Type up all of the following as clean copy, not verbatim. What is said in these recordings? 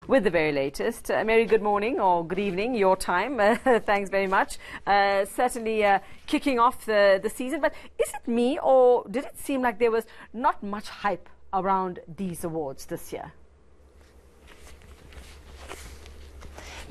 with the very latest. Mary, good morning or good evening, your time. Thanks very much. Certainly kicking off the season. But is it me, or did it seem like there was not much hype around these awards this year?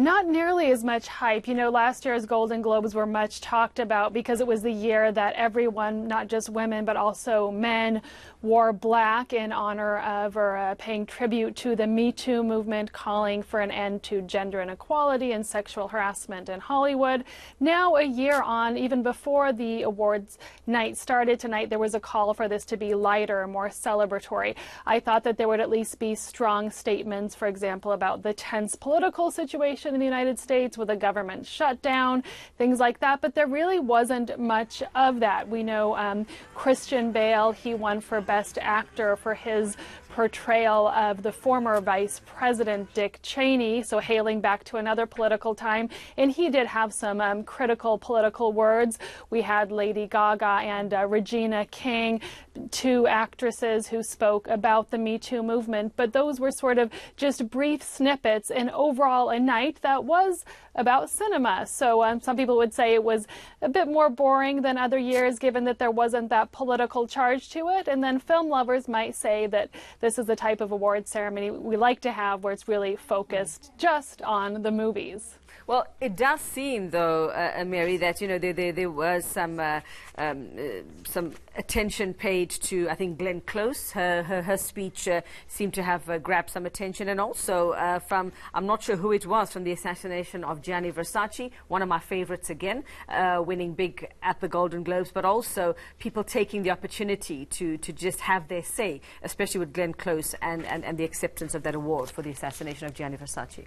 Not nearly as much hype. You know, last year's Golden Globes were much talked about because it was the year that everyone, not just women, but also men, wore black in honor of or paying tribute to the Me Too movement, calling for an end to gender inequality and sexual harassment in Hollywood. Now, a year on, even before the awards night started tonight, there was a call for this to be lighter, more celebratory. I thought that there would at least be strong statements, for example, about the tense political situation in the United States with a government shutdown, things like that, but there really wasn't much of that. We know Christian Bale, he won for Best Actor for his portrayal of the former Vice President Dick Cheney, so hailing back to another political time, and he did have some critical political words. We had Lady Gaga and Regina King, two actresses who spoke about the Me Too movement, but those were sort of just brief snippets, and overall a night that was about cinema. So some people would say it was a bit more boring than other years, given that there wasn't that political charge to it, and then film lovers might say that this is the type of award ceremony we like to have, where it's really focused just on the movies. Well, it does seem, though, Mary, that there was some attention paid to, I think, Glenn Close. Her speech seemed to have grabbed some attention, and also from, I'm not sure who it was, from the assassination of Gianni Versace, one of my favorites again, winning big at the Golden Globes, but also people taking the opportunity to just have their say, especially with Glenn Close and the acceptance of that award for the assassination of Gianni Versace.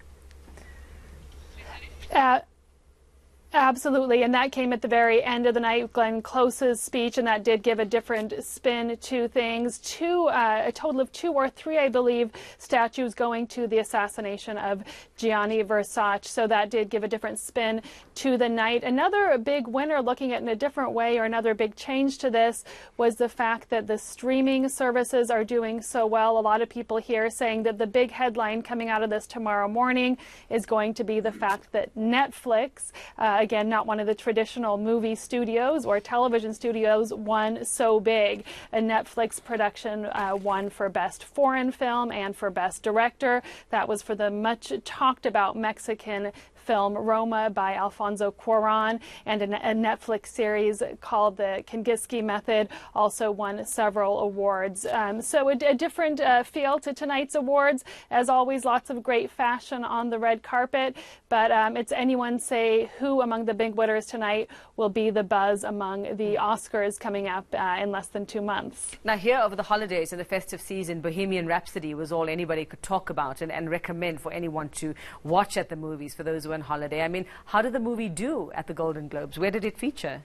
Absolutely, and that came at the very end of the night, Glenn Close's speech, and that did give a different spin to things. A total of 2 or 3, I believe, statues going to the assassination of Gianni Versace, so that did give a different spin to the night. Another big winner, looking at it in a different way, or another big change to this, was the fact that the streaming services are doing so well. A lot of people here saying that the big headline coming out of this tomorrow morning is going to be the fact that Netflix, again, not one of the traditional movie studios or television studios, won so big. A Netflix production won for Best Foreign Film and for Best Director. That was for the much talked about Mexican film Roma by Alfonso Cuarón, and a Netflix series called The Kandinsky Method also won several awards. So a different feel to tonight's awards. As always, lots of great fashion on the red carpet, but it's anyone say who among the big winners tonight will be the buzz among the Oscars coming up in less than 2 months. Now, here over the holidays and the festive season, Bohemian Rhapsody was all anybody could talk about and recommend for anyone to watch at the movies for those who are on holiday. I mean, how did the movie do at the Golden Globes? Where did it feature?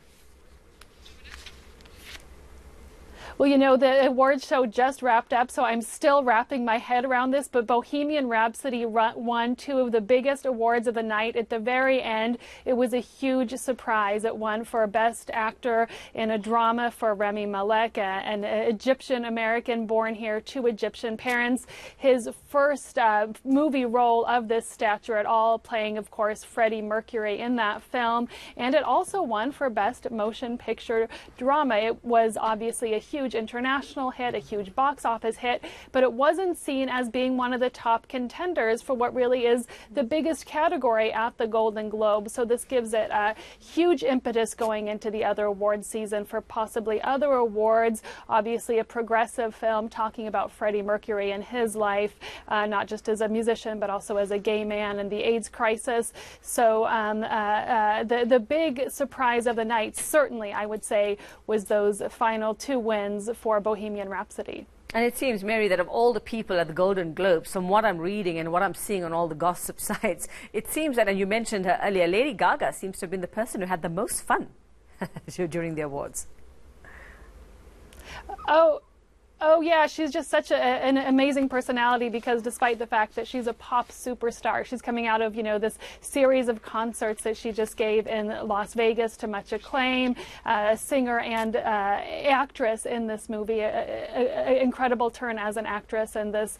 Well, you know, the awards show just wrapped up, so I'm still wrapping my head around this, but Bohemian Rhapsody won 2 of the biggest awards of the night. At the very end, it was a huge surprise. It won for Best Actor in a Drama for Rami Malek, an Egyptian-American born here to Egyptian parents. His first movie role of this stature at all, playing, of course, Freddie Mercury in that film. And it also won for Best Motion Picture Drama. It was obviously a huge international hit, a huge box office hit, but it wasn't seen as being one of the top contenders for what really is the biggest category at the Golden Globe. So this gives it a huge impetus going into the other award season for possibly other awards. Obviously a progressive film talking about Freddie Mercury and his life, not just as a musician, but also as a gay man and the AIDS crisis. So the big surprise of the night, certainly I would say, was those final 2 wins for Bohemian Rhapsody. And it seems, Mary, that of all the people at the Golden Globes, from what I'm reading and what I'm seeing on all the gossip sites, it seems that, and you mentioned her earlier, Lady Gaga seems to have been the person who had the most fun during the awards. Oh yeah, she's just such an amazing personality, because despite the fact that she's a pop superstar, she's coming out of, this series of concerts that she just gave in Las Vegas to much acclaim, a singer and actress in this movie, an incredible turn as an actress in this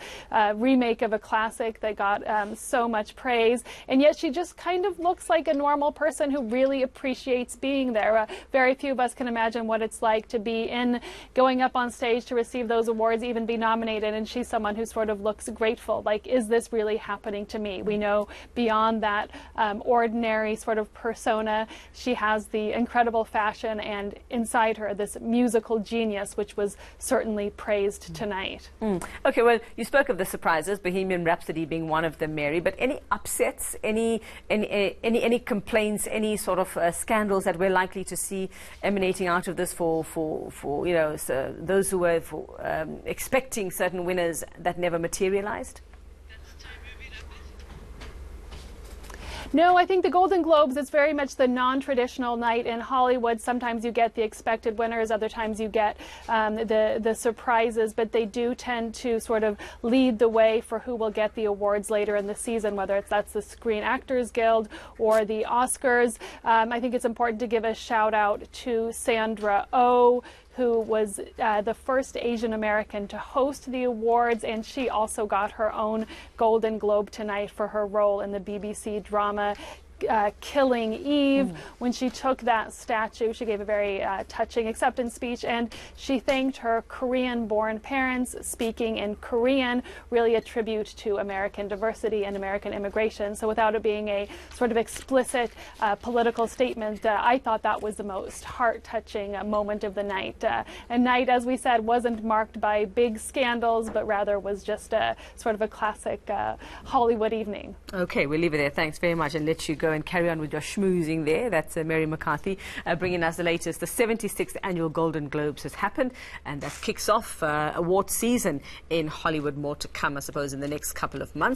remake of a classic that got so much praise, and yet she just kind of looks like a normal person who really appreciates being there. Very few of us can imagine what it's like to be going up on stage to receive those awards, even be nominated, and she's someone who sort of looks grateful, like, is this really happening to me? We know beyond that ordinary sort of persona, she has the incredible fashion, and inside her this musical genius, which was certainly praised tonight. Okay, well, you spoke of the surprises, Bohemian Rhapsody being one of them, Mary, but any upsets, any complaints, any sort of scandals that we're likely to see emanating out of this for so those who were expecting certain winners that never materialized? No, I think the Golden Globes is very much the non-traditional night in Hollywood. Sometimes you get the expected winners, other times you get the surprises, but they do tend to sort of lead the way for who will get the awards later in the season, whether that's the Screen Actors Guild or the Oscars. I think it's important to give a shout out to Sandra Oh, who was the first Asian American to host the awards, and she also got her own Golden Globe tonight for her role in the BBC drama Killing Eve. When she took that statue, she gave a very touching acceptance speech, and she thanked her Korean-born parents, speaking in Korean, really a tribute to American diversity and American immigration. So without it being a sort of explicit political statement, I thought that was the most heart-touching moment of the night. A night, as we said, wasn't marked by big scandals, but rather was just a sort of a classic Hollywood evening. Okay, we'll leave it there. Thanks very much, and let you go and carry on with your schmoozing there. That's Mary McCarthy bringing us the latest. The 76th annual Golden Globes has happened, and that kicks off award season in Hollywood. More to come, I suppose, in the next couple of months.